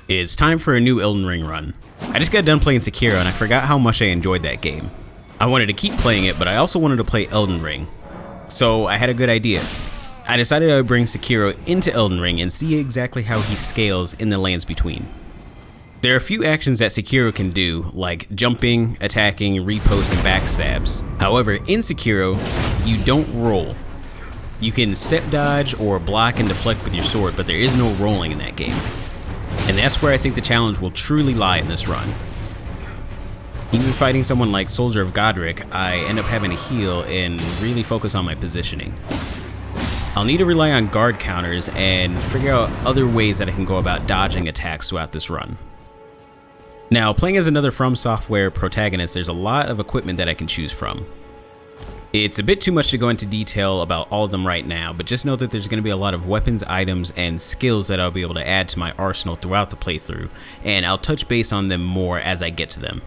It's time for a new Elden Ring run. I just got done playing Sekiro and I forgot how much I enjoyed that game. I wanted to keep playing it, but I also wanted to play Elden Ring. So I had a good idea. I decided I would bring Sekiro into Elden Ring and see exactly how he scales in the lands between. There are a few actions that Sekiro can do, like jumping, attacking, reposts, and backstabs. However, in Sekiro, you don't roll. You can step dodge or block and deflect with your sword, but there is no rolling in that game. And that's where I think the challenge will truly lie in this run. Even fighting someone like Soldier of Godric, I end up having to heal and really focus on my positioning. I'll need to rely on guard counters and figure out other ways that I can go about dodging attacks throughout this run. Now, playing as another From Software protagonist, there's a lot of equipment that I can choose from. It's a bit too much to go into detail about all of them right now, but just know that there's going to be a lot of weapons, items, and skills that I'll be able to add to my arsenal throughout the playthrough, and I'll touch base on them more as I get to them.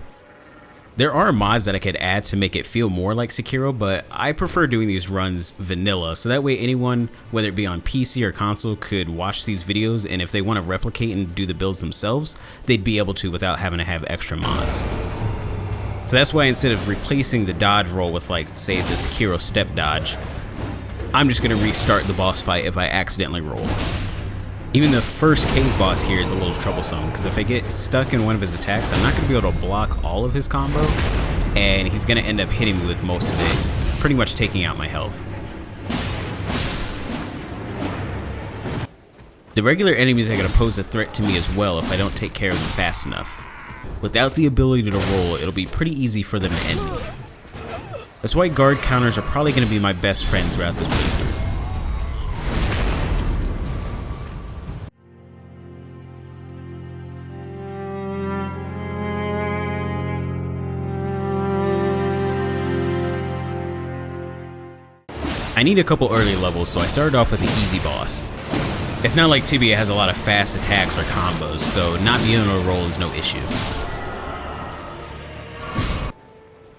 There are mods that I could add to make it feel more like Sekiro, but I prefer doing these runs vanilla, so that way anyone, whether it be on PC or console, could watch these videos, and if they want to replicate and do the builds themselves, they'd be able to without having to have extra mods. So that's why instead of replacing the dodge roll with, like, say, the Sekiro step dodge, I'm just going to restart the boss fight if I accidentally roll. Even the first cave boss here is a little troublesome, because if I get stuck in one of his attacks, I'm not going to be able to block all of his combo, and he's going to end up hitting me with most of it, pretty much taking out my health. The regular enemies are going to pose a threat to me as well if I don't take care of them fast enough. Without the ability to roll, it'll be pretty easy for them to end me. That's why guard counters are probably going to be my best friend throughout this playthrough. I need a couple early levels, so I started off with the easy boss. It's not like Tibia has a lot of fast attacks or combos, so not being able to roll is no issue.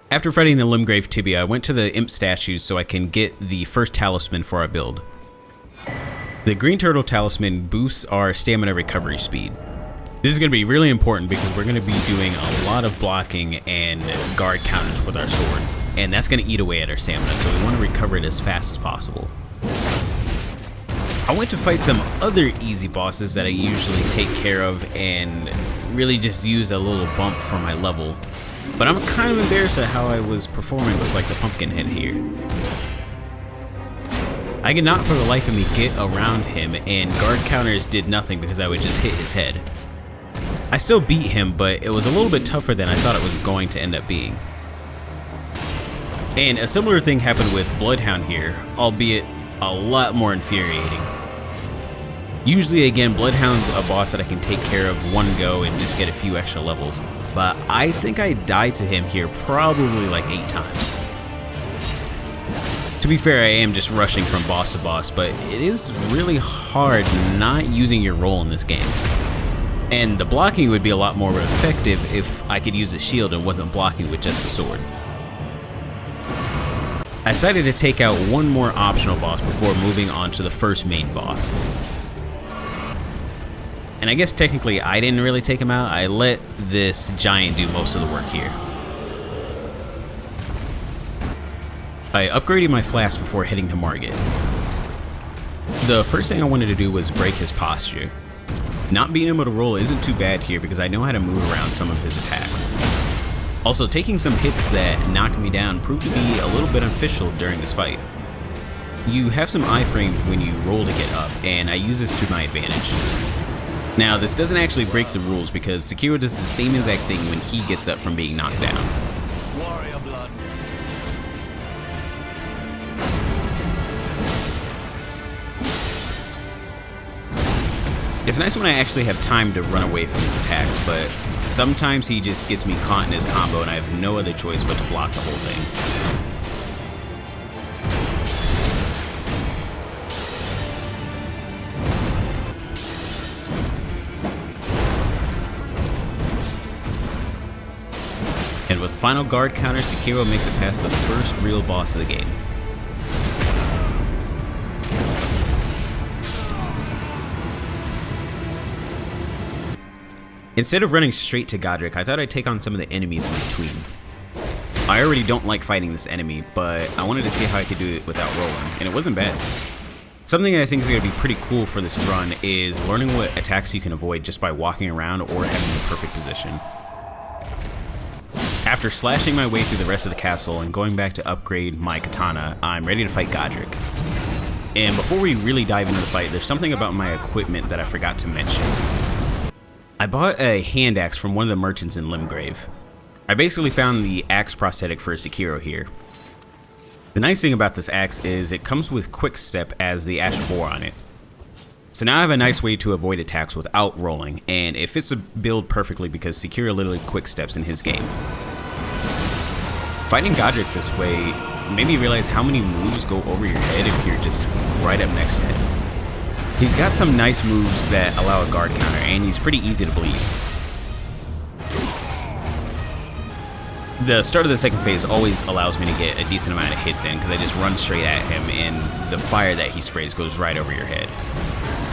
After fighting the Limgrave Tibia, I went to the Imp statues so I can get the first talisman for our build. The Green Turtle Talisman boosts our stamina recovery speed. This is going to be really important because we're going to be doing a lot of blocking and guard counters with our sword, and that's going to eat away at our stamina, so we want to recover it as fast as possible. I went to fight some other easy bosses that I usually take care of and really just use a little bump for my level. But I'm kind of embarrassed at how I was performing with, like, the pumpkin head here. I could not for the life of me get around him, and guard counters did nothing because I would just hit his head. I still beat him, but it was a little bit tougher than I thought it was going to end up being. And a similar thing happened with Bloodhound here, albeit a lot more infuriating. Usually, again, Bloodhound's a boss that I can take care of one go and just get a few extra levels, but I think I died to him here probably like 8 times. To be fair, I am just rushing from boss to boss, but it is really hard not using your roll in this game. And the blocking would be a lot more effective if I could use a shield and wasn't blocking with just a sword. I decided to take out one more optional boss before moving on to the first main boss. And I guess technically I didn't really take him out, I let this giant do most of the work here. I upgraded my flask before heading to Margit. The first thing I wanted to do was break his posture. Not being able to roll isn't too bad here because I know how to move around some of his attacks. Also, taking some hits that knocked me down proved to be a little beneficial during this fight. You have some iframes when you roll to get up, and I use this to my advantage. Now, this doesn't actually break the rules because Sekiro does the same exact thing when he gets up from being knocked down. Warrior blood. It's nice when I actually have time to run away from his attacks, but sometimes he just gets me caught in his combo and I have no other choice but to block the whole thing. And with the final guard counter, Sekiro makes it past the first real boss of the game. Instead of running straight to Godric, I thought I'd take on some of the enemies in between. I already don't like fighting this enemy, but I wanted to see how I could do it without rolling, and it wasn't bad. Something I think is going to be pretty cool for this run is learning what attacks you can avoid just by walking around or having the perfect position. After slashing my way through the rest of the castle and going back to upgrade my katana, I'm ready to fight Godric. And before we really dive into the fight, there's something about my equipment that I forgot to mention. I bought a hand axe from one of the merchants in Limgrave. I basically found the axe prosthetic for Sekiro here. The nice thing about this axe is it comes with quick step as the Ash of War on it. So now I have a nice way to avoid attacks without rolling, and it fits the build perfectly because Sekiro literally quick steps in his game. Fighting Godric this way made me realize how many moves go over your head if you're just right up next to him. He's got some nice moves that allow a guard counter, and he's pretty easy to bleed. The start of the second phase always allows me to get a decent amount of hits in because I just run straight at him and the fire that he sprays goes right over your head.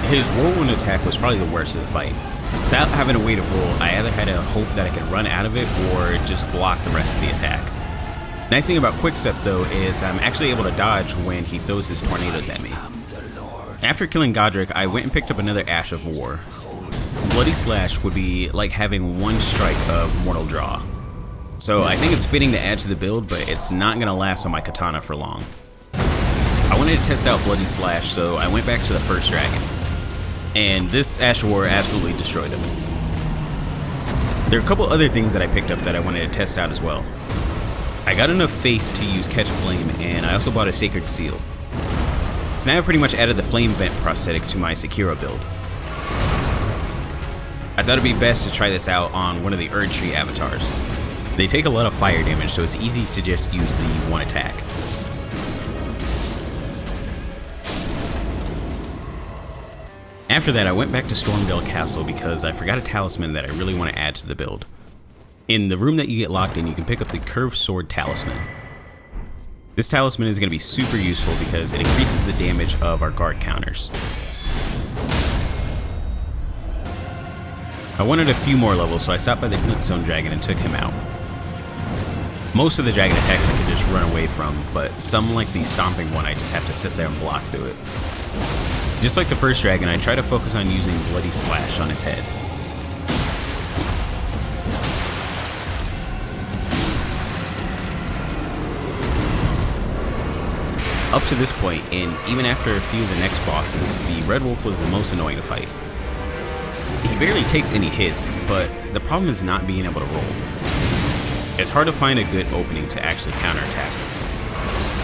His whirlwind attack was probably the worst of the fight. Without having a way to roll, I either had to hope that I could run out of it or just block the rest of the attack. Nice thing about Quickstep though is I'm actually able to dodge when he throws his tornadoes at me. After killing Godric, I went and picked up another Ash of War. Bloody Slash would be like having one strike of Mortal Draw. So I think it's fitting to add to the build, but it's not going to last on my katana for long. I wanted to test out Bloody Slash, so I went back to the first dragon. And this Ash of War absolutely destroyed him. There are a couple other things that I picked up that I wanted to test out as well. I got enough faith to use Catch Flame, and I also bought a Sacred Seal. So now I've pretty much added the Flame Vent prosthetic to my Sekiro build. I thought it'd be best to try this out on one of the Erd Tree avatars. They take a lot of fire damage, so it's easy to just use the one attack. After that, I went back to Stormdale Castle because I forgot a talisman that I really want to add to the build. In the room that you get locked in, you can pick up the Curved Sword Talisman. This talisman is going to be super useful because it increases the damage of our guard counters. I wanted a few more levels, so I stopped by the Glintstone Dragon and took him out. Most of the dragon attacks I could just run away from, but some like the Stomping one I just have to sit there and block through it. Just like the first dragon, I try to focus on using Bloody Slash on his head. Up to this point, and even after a few of the next bosses, the Red Wolf was the most annoying to fight. He barely takes any hits, but the problem is not being able to roll. It's hard to find a good opening to actually counterattack.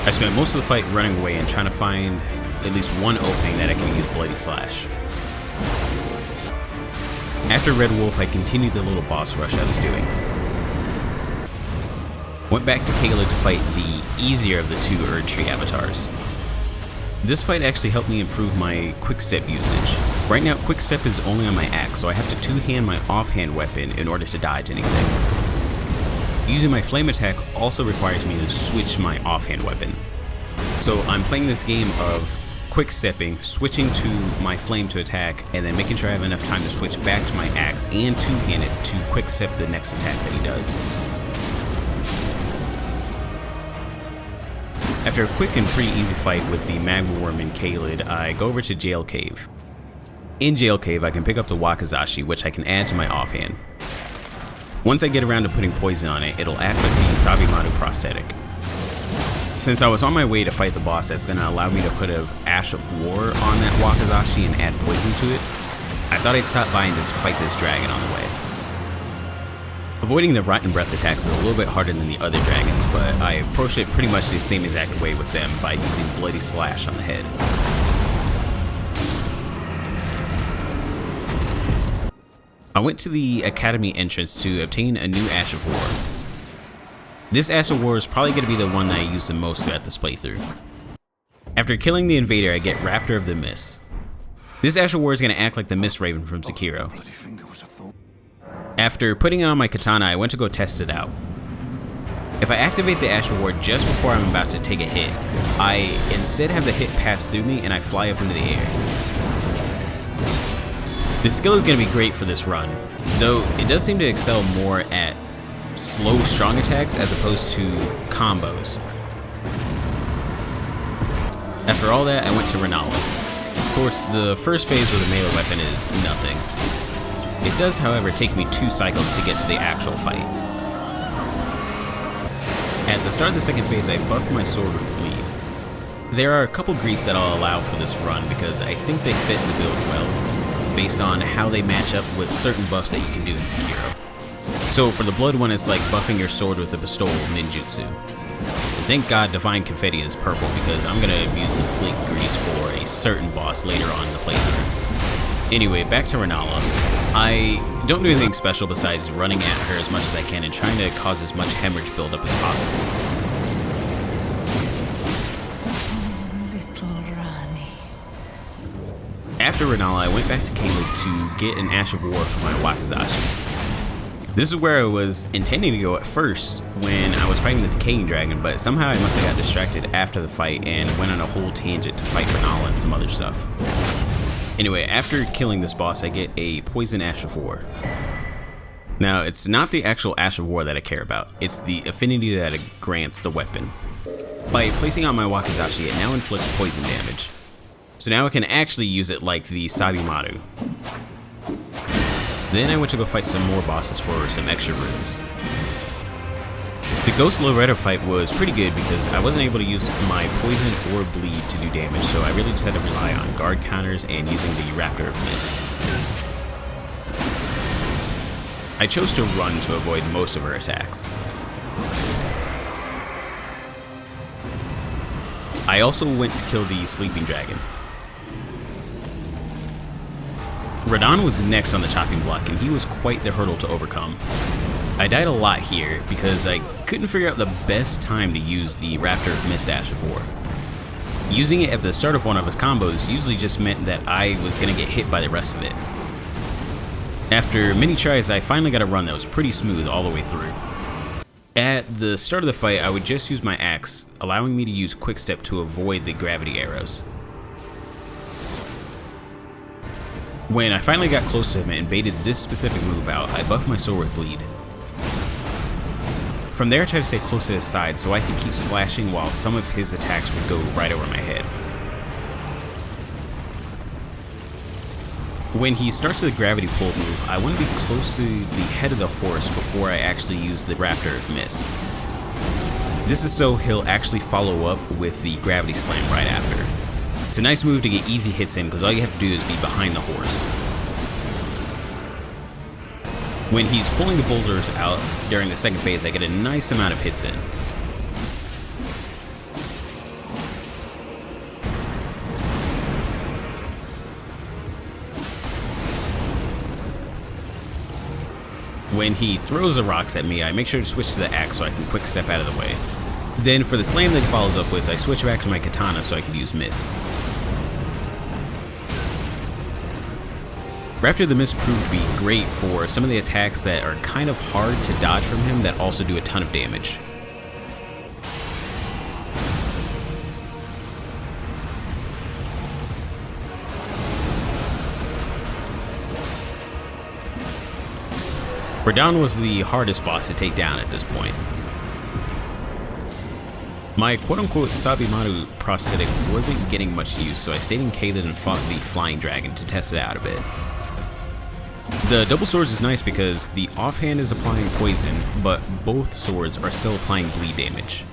I spent most of the fight running away and trying to find at least one opening that I can use Bloody Slash. After Red Wolf, I continued the little boss rush I was doing. Went back to Caelid to fight the easier of the two Erd Tree avatars. This fight actually helped me improve my quickstep usage. Right now, quickstep is only on my axe, so I have to two-hand my offhand weapon in order to dodge anything. Using my flame attack also requires me to switch my offhand weapon. So I'm playing this game of quick-stepping, switching to my flame to attack, and then making sure I have enough time to switch back to my axe and two-hand it to quick-step the next attack that he does. After a quick and pretty easy fight with the Magma Worm in Caelid, I go over to Jail Cave. In Jail Cave, I can pick up the Wakizashi, which I can add to my offhand. Once I get around to putting poison on it, it'll act like the Sabimanu prosthetic. Since I was on my way to fight the boss, that's going to allow me to put an Ash of War on that Wakizashi and add poison to it, I thought I'd stop by and just fight this dragon on the way. Avoiding the Rotten Breath attacks is a little bit harder than the other dragons, but I approached it pretty much the same exact way with them by using Bloody Slash on the head. I went to the Academy entrance to obtain a new Ash of War. This Ash of War is probably going to be the one that I use the most throughout this playthrough. After killing the Invader, I get Raptor of the Mist. This Ash of War is going to act like the Mist Raven from Sekiro. After putting it on my katana, I went to go test it out. If I activate the Ash of War just before I'm about to take a hit, I instead have the hit pass through me and I fly up into the air. This skill is going to be great for this run, though it does seem to excel more at slow, strong attacks as opposed to combos. After all that, I went to Renala. Of course, the first phase with a melee weapon is nothing. It does, however, take me 2 cycles to get to the actual fight. At the start of the second phase, I buffed my sword with bleed. There are a couple grease that I'll allow for this run because I think they fit the build well, based on how they match up with certain buffs that you can do in Sekiro. So for the blood one, it's like buffing your sword with a pistol ninjutsu. And thank God Divine Confetti is purple because I'm going to use the sleek grease for a certain boss later on in the playthrough. Anyway, back to Renala. I don't do anything special besides running at her as much as I can and trying to cause as much hemorrhage buildup as possible. After Renala, I went back to Gauntlet to get an Ash of War for my Wakizashi. This is where I was intending to go at first when I was fighting the Decaying Dragon, but somehow I must have got distracted after the fight and went on a whole tangent to fight Renala and some other stuff. Anyway, after killing this boss, I get a Poison Ash of War. Now, it's not the actual Ash of War that I care about, it's the affinity that it grants the weapon. By placing on my Wakizashi, it now inflicts poison damage. So now I can actually use it like the Sabimaru. Then I went to go fight some more bosses for some extra runes. The Ghost Loretto fight was pretty good because I wasn't able to use my poison or bleed to do damage, so I really just had to rely on guard counters and using the Raptor of Miss. I chose to run to avoid most of her attacks. I also went to kill the Sleeping Dragon. Radon was next on the chopping block, and he was quite the hurdle to overcome. I died a lot here because I couldn't figure out the best time to use the Raptor of Mist Ash of War. Using it at the start of one of his combos usually just meant that I was going to get hit by the rest of it. After many tries, I finally got a run that was pretty smooth all the way through. At the start of the fight, I would just use my axe, allowing me to use Quickstep to avoid the gravity arrows. When I finally got close to him and baited this specific move out, I buffed my sword with bleed. From there I tried to stay close to his side so I could keep slashing while some of his attacks would go right over my head. When he starts the gravity pull move, I want to be close to the head of the horse before I actually use the Raptor of Miss. This is so he'll actually follow up with the gravity slam right after. It's a nice move to get easy hits in because all you have to do is be behind the horse. When he's pulling the boulders out during the second phase, I get a nice amount of hits in. When he throws the rocks at me, I make sure to switch to the axe so I can quick step out of the way. Then for the slam that he follows up with, I switch back to my katana so I can use Miss. Raptor the Miss proved to be great for some of the attacks that are kind of hard to dodge from him that also do a ton of damage. Radon was the hardest boss to take down at this point. My quote-unquote Sabimaru prosthetic wasn't getting much use, so I stayed in Gauntlet and fought the Flying Dragon to test it out a bit. The double swords is nice because the offhand is applying poison, but both swords are still applying bleed damage.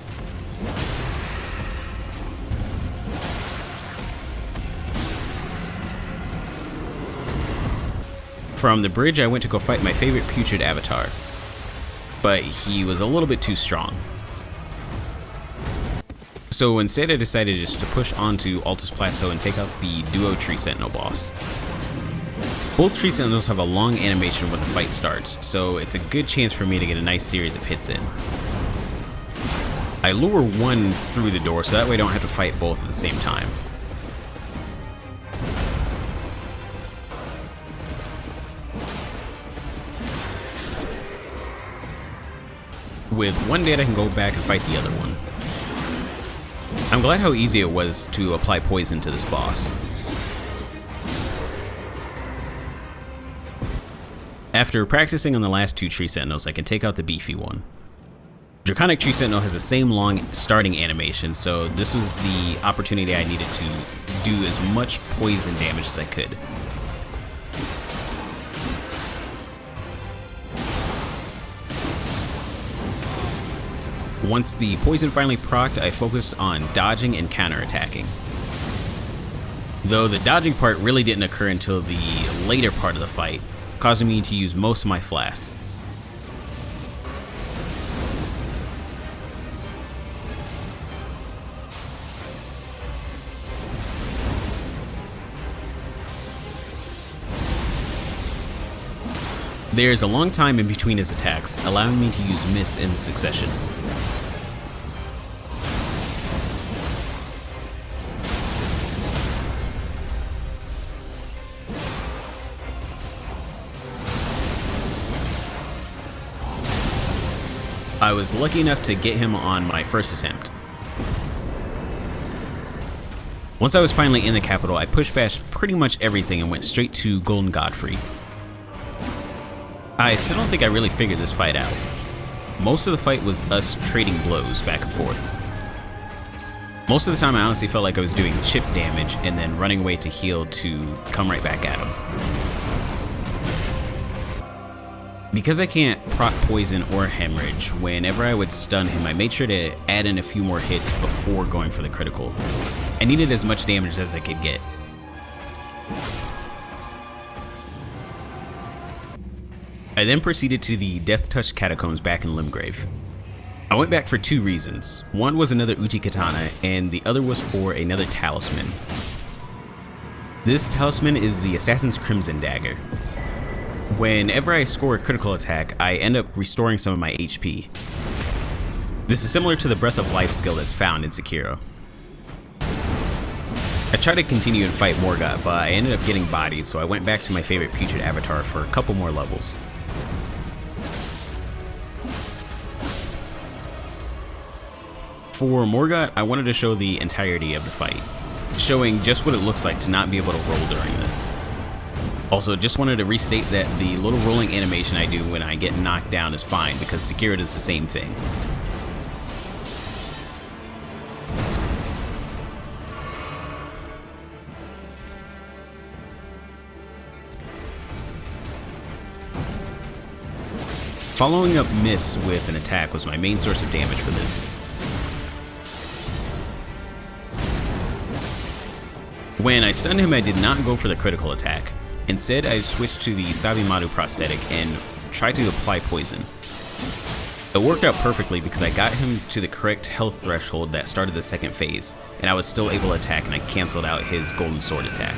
From the bridge, I went to go fight my favorite putrid avatar, but he was a little bit too strong. So instead I decided just to push onto Altus Plateau and take out the duo Tree Sentinel boss. Both Tree Sentinels have a long animation when the fight starts, so it's a good chance for me to get a nice series of hits in. I lure one through the door so that way I don't have to fight both at the same time. With one dead I can go back and fight the other one. I'm glad how easy it was to apply poison to this boss. After practicing on the last 2 tree sentinels, I can take out the beefy one. Draconic Tree Sentinel has the same long starting animation, so this was the opportunity I needed to do as much poison damage as I could. Once the poison finally procced, I focused on dodging and counterattacking. Though the dodging part really didn't occur until the later part of the fight, causing me to use most of my flasks. There's a long time in between his attacks, allowing me to use miss in succession. I was lucky enough to get him on my first attempt. Once I was finally in the capital, I push bashed pretty much everything and went straight to Golden Godfrey. I still don't think I really figured this fight out. Most of the fight was us trading blows back and forth. Most of the time I honestly felt like I was doing chip damage and then running away to heal to come right back at him. Because I can't proc poison or hemorrhage, whenever I would stun him I made sure to add in a few more hits before going for the critical. I needed as much damage as I could get. I then proceeded to the Death Touch Catacombs back in Limgrave. I went back for 2 reasons. One was another Uchi Katana, and the other was for another talisman. This talisman is the Assassin's Crimson Dagger. Whenever I score a critical attack, I end up restoring some of my HP. This is similar to the Breath of Life skill that's found in Sekiro. I tried to continue and fight Morgott, but I ended up getting bodied, so I went back to my favorite Putrid Avatar for a couple more levels. For Morgott, I wanted to show the entirety of the fight, showing just what it looks like to not be able to roll during this. Also, just wanted to restate that the little rolling animation I do when I get knocked down is fine, because Sekiro does the same thing. Following up miss with an attack was my main source of damage for this. When I stunned him, I did not go for the critical attack. Instead, I switched to the Sabimaru prosthetic and tried to apply poison. It worked out perfectly because I got him to the correct health threshold that started the second phase, and I was still able to attack, and I canceled out his golden sword attack.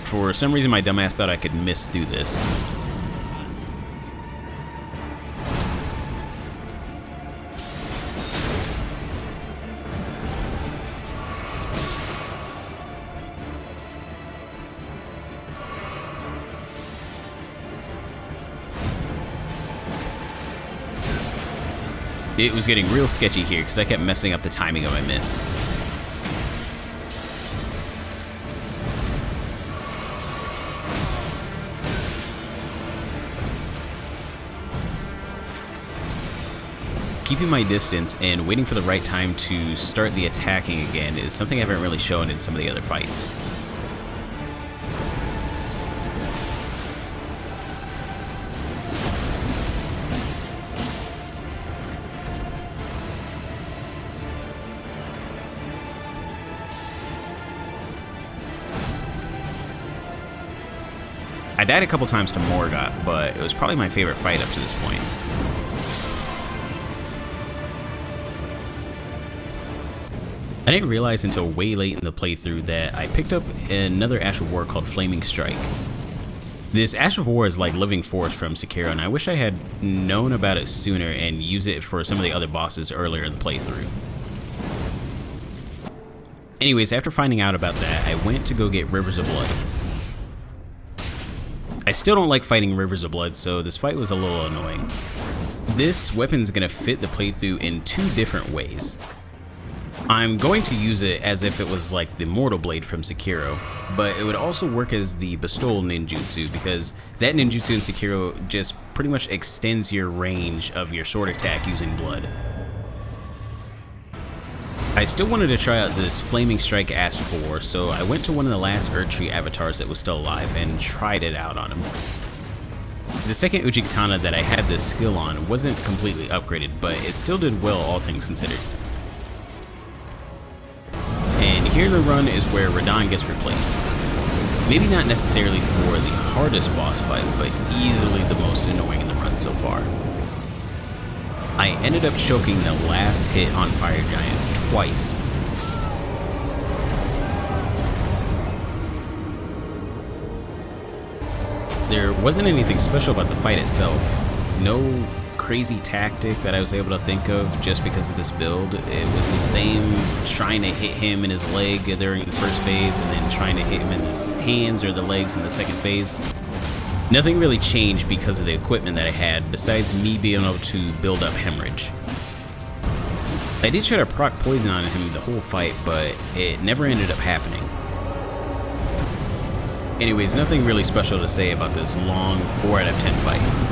For some reason, my dumbass thought I could miss through this. It was getting real sketchy here because I kept messing up the timing of my miss. Keeping my distance and waiting for the right time to start the attacking again is something I haven't really shown in some of the other fights. I died a couple times to Morgott, but it was probably my favorite fight up to this point. I didn't realize until way late in the playthrough that I picked up another Ash of War called Flaming Strike. This Ash of War is like Living Force from Sekiro, and I wish I had known about it sooner and used it for some of the other bosses earlier in the playthrough. Anyways, after finding out about that, I went to go get Rivers of Blood. I still don't like fighting Rivers of Blood, so this fight was a little annoying. This weapon's gonna fit the playthrough in 2 different ways. I'm going to use it as if it was like the Mortal Blade from Sekiro, but it would also work as the Bestowal ninjutsu, because that ninjutsu in Sekiro just pretty much extends your range of your sword attack using blood. I still wanted to try out this Flaming Strike Astral War, so I went to one of the last Erdtree avatars that was still alive and tried it out on him. The second Uchi Katana that I had this skill on wasn't completely upgraded, but it still did well all things considered. And here in the run is where Radahn gets replaced. Maybe not necessarily for the hardest boss fight, but easily the most annoying in the run so far. I ended up choking the last hit on Fire Giant twice. There wasn't anything special about the fight itself. No crazy tactic that I was able to think of just because of this build. It was the same trying to hit him in his leg during the first phase and then trying to hit him in his hands or the legs in the second phase. Nothing really changed because of the equipment that I had besides me being able to build up hemorrhage. I did try to proc poison on him the whole fight, but it never ended up happening. Anyways, nothing really special to say about this long 4 out of 10 fight.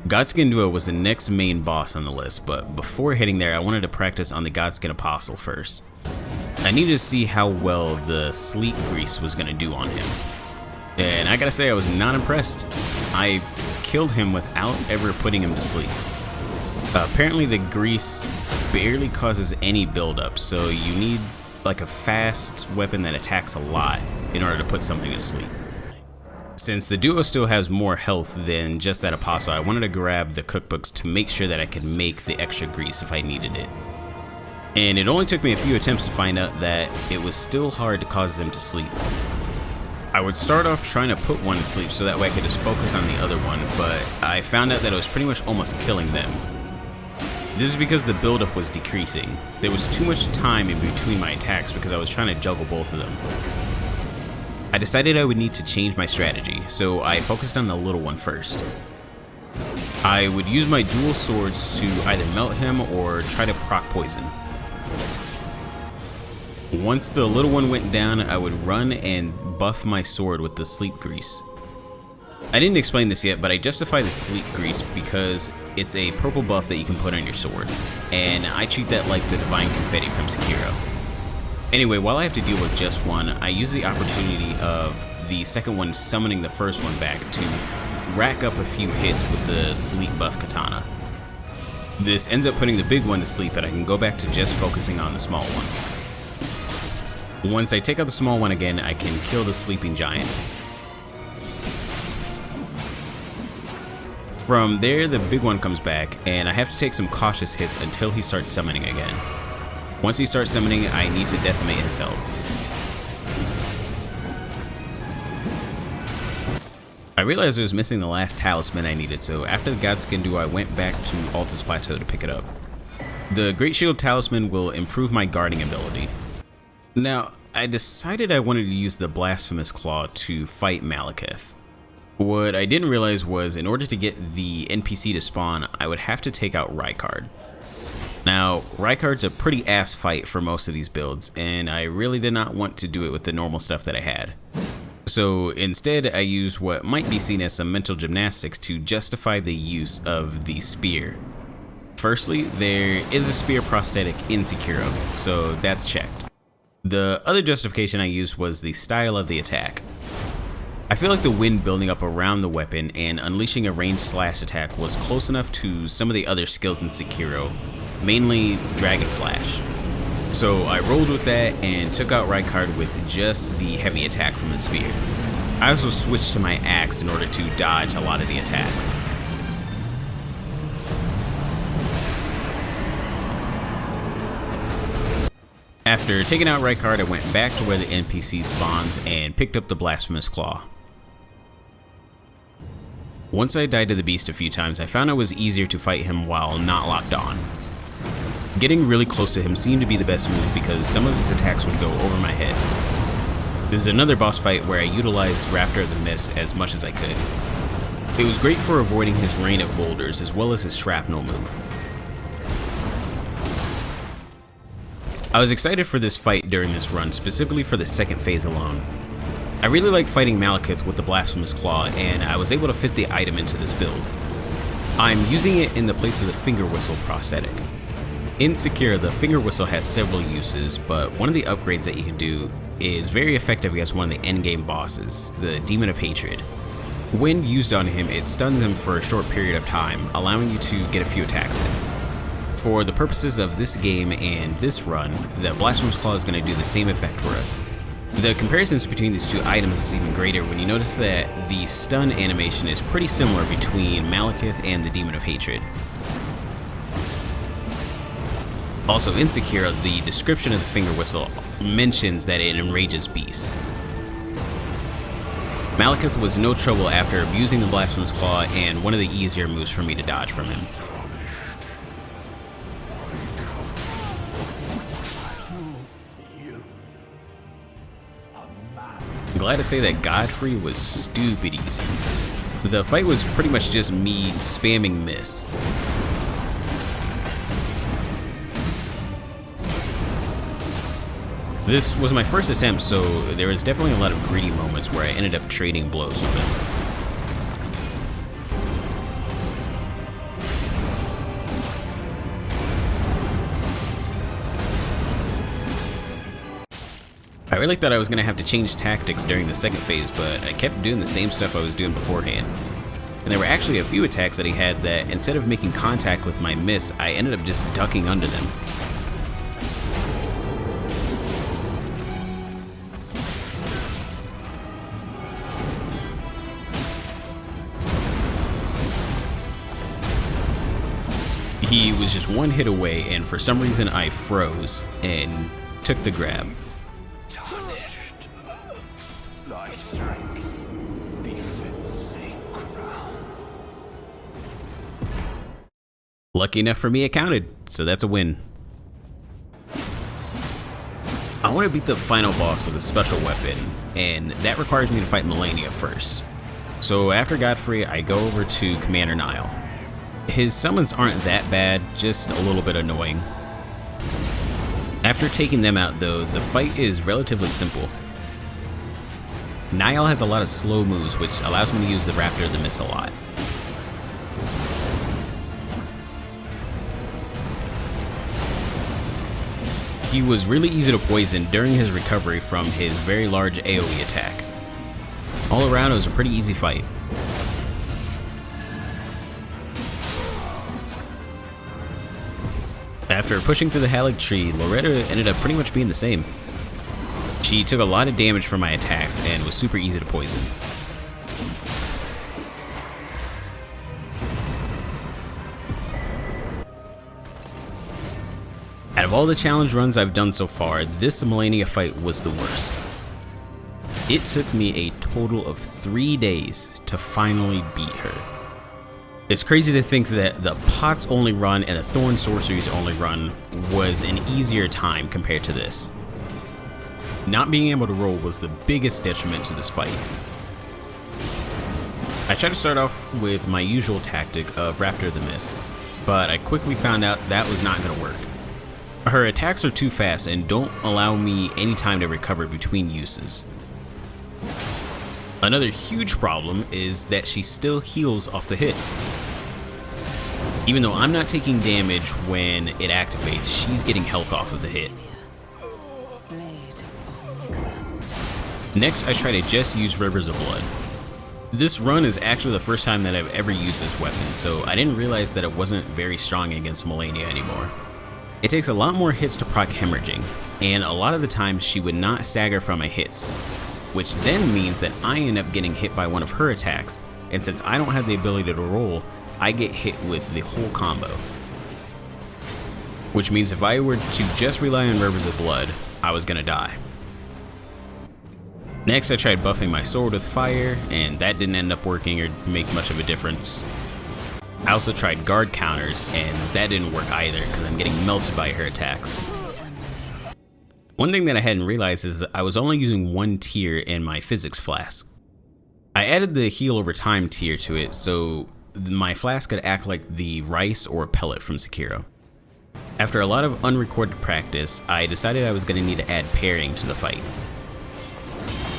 Godskin Duo was the next main boss on the list, but before heading there I wanted to practice on the Godskin Apostle first. I needed to see how well the sleep grease was going to do on him. And I gotta say, I was not impressed. I killed him without ever putting him to sleep. Apparently the grease barely causes any buildup, so you need like a fast weapon that attacks a lot in order to put something to sleep. Since the duo still has more health than just that apostle, I wanted to grab the cookbooks to make sure that I could make the extra grease if I needed it. And it only took me a few attempts to find out that it was still hard to cause them to sleep. I would start off trying to put one to sleep so that way I could just focus on the other one, but I found out that it was pretty much almost killing them. This is because the buildup was decreasing. There was too much time in between my attacks because I was trying to juggle both of them. I decided I would need to change my strategy, so I focused on the little one first. I would use my dual swords to either melt him or try to proc poison. Once the little one went down, I would run and buff my sword with the sleep grease. I didn't explain this yet, but I justify the sleep grease because it's a purple buff that you can put on your sword, and I treat that like the divine confetti from Sekiro. Anyway, while I have to deal with just one, I use the opportunity of the second one summoning the first one back to rack up a few hits with the sleep buff katana. This ends up putting the big one to sleep, and I can go back to just focusing on the small one. Once I take out the small one again, I can kill the sleeping giant. From there, the big one comes back, and I have to take some cautious hits until he starts summoning again. Once he starts summoning, I need to decimate his health. I realized I was missing the last talisman I needed, so after the Godskin Duo, I went back to Altus Plateau to pick it up. The Great Shield Talisman will improve my guarding ability. Now, I decided I wanted to use the Blasphemous Claw to fight Malekith. What I didn't realize was in order to get the NPC to spawn, I would have to take out Rykard. Now, Rykard's a pretty ass fight for most of these builds, and I really did not want to do it with the normal stuff that I had. So instead, I used what might be seen as some mental gymnastics to justify the use of the spear. Firstly, there is a spear prosthetic in Sekiro, so that's checked. The other justification I used was the style of the attack. I feel like the wind building up around the weapon and unleashing a ranged slash attack was close enough to some of the other skills in Sekiro, mainly Dragon Flash. So I rolled with that and took out Rykard with just the heavy attack from the spear. I also switched to my axe in order to dodge a lot of the attacks. After taking out Rykard, I went back to where the NPC spawns and picked up the Blasphemous Claw. Once I died to the beast a few times, I found it was easier to fight him while not locked on. Getting really close to him seemed to be the best move because some of his attacks would go over my head. This is another boss fight where I utilized Raptor of the Mist as much as I could. It was great for avoiding his rain of boulders as well as his shrapnel move. I was excited for this fight during this run, specifically for the second phase alone. I really like fighting Malekith with the Blasphemous Claw, and I was able to fit the item into this build. I'm using it in the place of the Finger Whistle prosthetic. In Sekiro, the Finger Whistle has several uses, but one of the upgrades that you can do is very effective against one of the endgame bosses, the Demon of Hatred. When used on him, it stuns him for a short period of time, allowing you to get a few attacks in. For the purposes of this game and this run, the Blasphemous Claw is going to do the same effect for us. The comparisons between these two items is even greater when you notice that the stun animation is pretty similar between Malekith and the Demon of Hatred. Also in Sekiro, the description of the Finger Whistle mentions that it enrages beasts. Malekith was no trouble after abusing the Blasphemous Claw and one of the easier moves for me to dodge from him. I'm glad to say that Godfrey was stupid easy. The fight was pretty much just me spamming miss. This was my first attempt, so there was definitely a lot of greedy moments where I ended up trading blows with him. I really thought I was going to have to change tactics during the second phase, but I kept doing the same stuff I was doing beforehand. And there were actually a few attacks that he had that instead of making contact with my miss, I ended up just ducking under them. He was just one hit away, and for some reason I froze and took the grab. Tarnished. Thy strength befits a crown. Lucky enough for me, it counted, so that's a win. I want to beat the final boss with a special weapon, and that requires me to fight Malenia first. So after Godfrey, I go over to Commander Nile. His summons aren't that bad, just a little bit annoying. After taking them out though, the fight is relatively simple. Nile has a lot of slow moves, which allows me to use the Raptor of the Mist a lot. He was really easy to poison during his recovery from his very large AoE attack. All around, it was a pretty easy fight. After pushing through the Halig tree, Loretta ended up pretty much being the same. She took a lot of damage from my attacks and was super easy to poison. Out of all the challenge runs I've done so far, this Malenia fight was the worst. It took me a total of 3 days to finally beat her. It's crazy to think that the Pots only run and the Thorn Sorceries only run was an easier time compared to this. Not being able to roll was the biggest detriment to this fight. I tried to start off with my usual tactic of Raptor of the Mist, but I quickly found out that was not going to work. Her attacks are too fast and don't allow me any time to recover between uses. Another huge problem is that she still heals off the hit. Even though I'm not taking damage when it activates, she's getting health off of the hit. Next, I try to just use Rivers of Blood. This run is actually the first time that I've ever used this weapon, so I didn't realize that it wasn't very strong against Malenia anymore. It takes a lot more hits to proc hemorrhaging, and a lot of the times she would not stagger from my hits, which then means that I end up getting hit by one of her attacks, and since I don't have the ability to roll, I get hit with the whole combo. which means if I were to just rely on Rivers of Blood, I was gonna die. Next, I tried buffing my sword with fire, and that didn't end up working or make much of a difference. I also tried guard counters, and that didn't work either because I'm getting melted by her attacks. One thing that I hadn't realized is I was only using one tier in my physics flask. I added the heal over time tier to it so my flask could act like the rice or pellet from Sekiro. After a lot of unrecorded practice, I decided I was going to need to add parrying to the fight.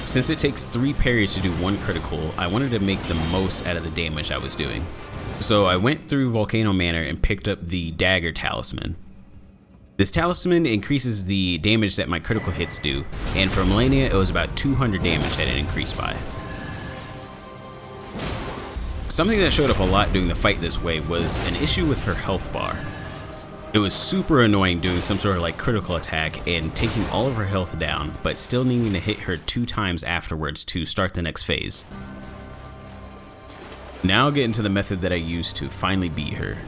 Since it takes 3 parries to do 1 critical, I wanted to make the most out of the damage I was doing. So I went through Volcano Manor and picked up the Dagger Talisman. This talisman increases the damage that my critical hits do, and for Malenia it was about 200 damage that it increased by. Something that showed up a lot doing the fight this way was an issue with her health bar. It was super annoying doing some sort of like critical attack and taking all of her health down, but still needing to hit her 2 times afterwards to start the next phase. Now I'll get into the method that I used to finally beat her.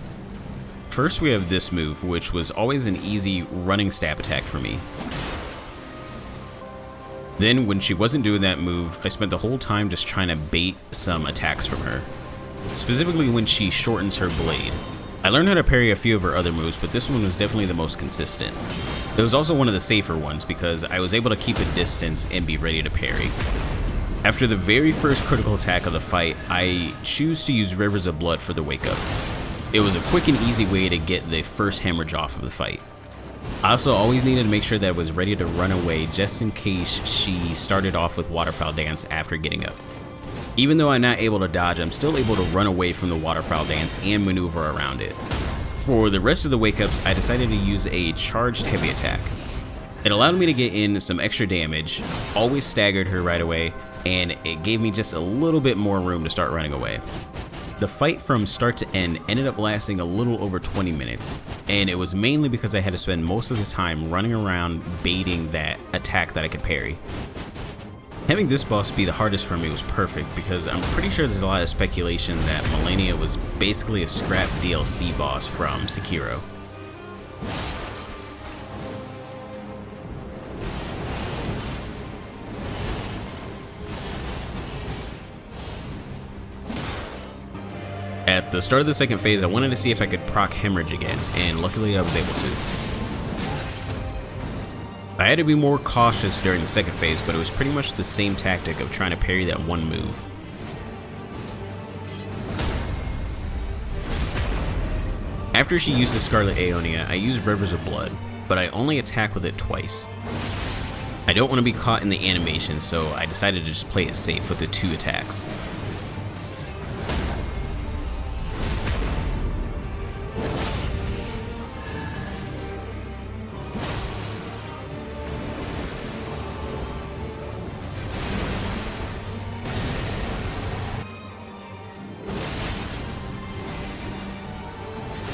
First we have this move, which was always an easy running stab attack for me. Then when she wasn't doing that move, I spent the whole time just trying to bait some attacks from her. Specifically when she shortens her blade. I learned how to parry a few of her other moves, but this one was definitely the most consistent. It was also one of the safer ones because I was able to keep a distance and be ready to parry. After the very first critical attack of the fight, I choose to use Rivers of Blood for the wake up. It was a quick and easy way to get the first hemorrhage off of the fight. I also always needed to make sure that I was ready to run away just in case she started off with Waterfowl Dance after getting up. Even though I'm not able to dodge, I'm still able to run away from the Waterfowl Dance and maneuver around it. For the rest of the wake ups, I decided to use a charged heavy attack. It allowed me to get in some extra damage, always staggered her right away, and it gave me just a little bit more room to start running away. The fight from start to end ended up lasting a little over 20 minutes, and it was mainly because I had to spend most of the time running around baiting that attack that I could parry. Having this boss be the hardest for me was perfect because I'm pretty sure there's a lot of speculation that Malenia was basically a scrap DLC boss from Sekiro. At the start of the second phase, I wanted to see if I could proc Hemorrhage again, and luckily I was able to. I had to be more cautious during the second phase, but it was pretty much the same tactic of trying to parry that one move. After she uses Scarlet Aeonia, I use Rivers of Blood, but I only attack with it twice. I don't want to be caught in the animation, so I decided to just play it safe with the 2 attacks.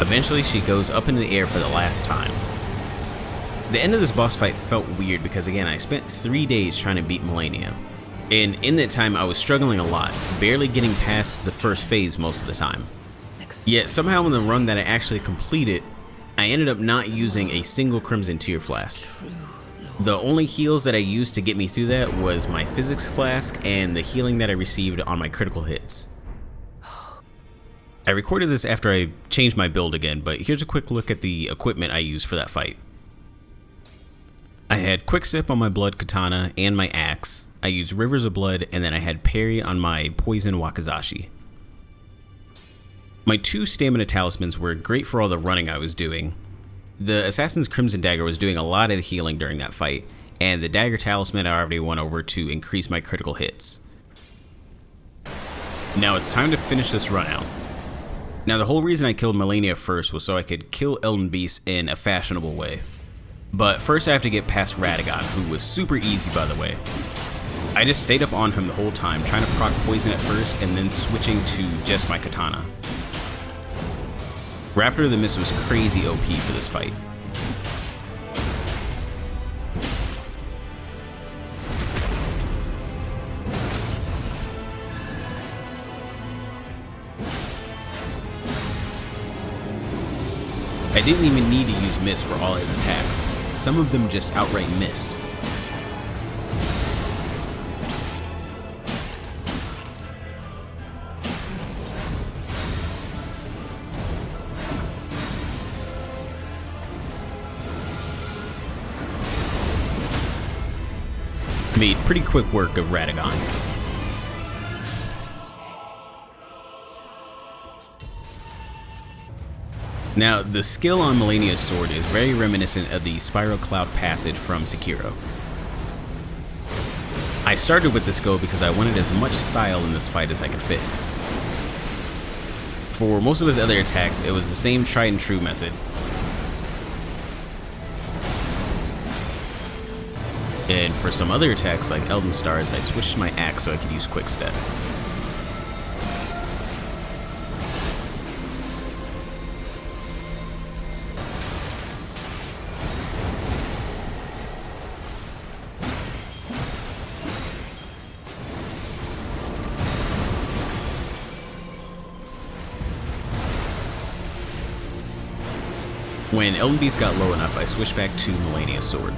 Eventually she goes up into the air for the last time. The end of this boss fight felt weird because again I spent 3 days trying to beat Malenia. And in that time I was struggling a lot, barely getting past the first phase most of the time. Yet somehow in the run that I actually completed, I ended up not using a single Crimson Tear Flask. The only heals that I used to get me through that was my Physics Flask and the healing that I received on my critical hits. I recorded this after I changed my build again, but here's a quick look at the equipment I used for that fight. I had Quick Sip on my Blood Katana and my axe. I used Rivers of Blood, and then I had Parry on my Poison Wakizashi. My 2 stamina talismans were great for all the running I was doing. The Assassin's Crimson Dagger was doing a lot of the healing during that fight, and the Dagger Talisman I already went over to increase my critical hits. Now it's time to finish this run out. Now the whole reason I killed Malenia first was so I could kill Elden Beast in a fashionable way. But first I have to get past Radagon, who was super easy by the way. I just stayed up on him the whole time, trying to proc poison at first and then switching to just my katana. Raptor of the Mist was crazy OP for this fight. I didn't even need to use miss for all his attacks. Some of them just outright missed. Made pretty quick work of Radagon. Now, the skill on Melania's sword is very reminiscent of the Spiral Cloud passage from Sekiro. I started with this go because I wanted as much style in this fight as I could fit. For most of his other attacks, it was the same tried and true method. And for some other attacks like Elden Stars, I switched my axe so I could use Quick Step. When Elden Beast got low enough, I switched back to Melania's sword.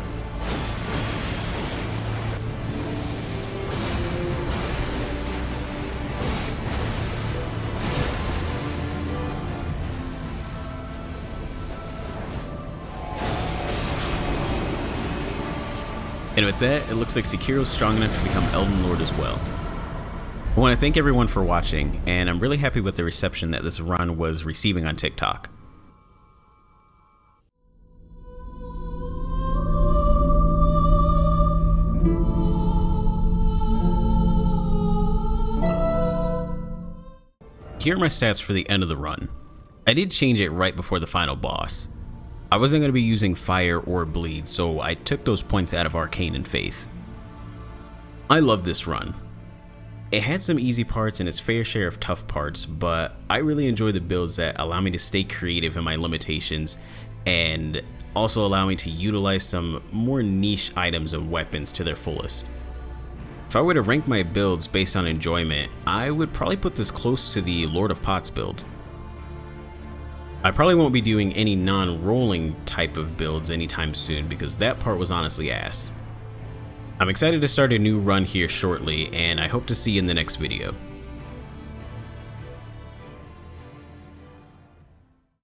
And with that, it looks like Sekiro's strong enough to become Elden Lord as well. I want to thank everyone for watching, and I'm really happy with the reception that this run was receiving on TikTok. Here are my stats for the end of the run. I did change it right before the final boss. I wasn't going to be using fire or bleed, so I took those points out of arcane and faith. I love this run. It had some easy parts and its fair share of tough parts, but I really enjoy the builds that allow me to stay creative in my limitations and also allow me to utilize some more niche items and weapons to their fullest. If I were to rank my builds based on enjoyment, I would probably put this close to the Lord of Pots build. I probably won't be doing any non-rolling type of builds anytime soon because that part was honestly ass. I'm excited to start a new run here shortly, and I hope to see you in the next video.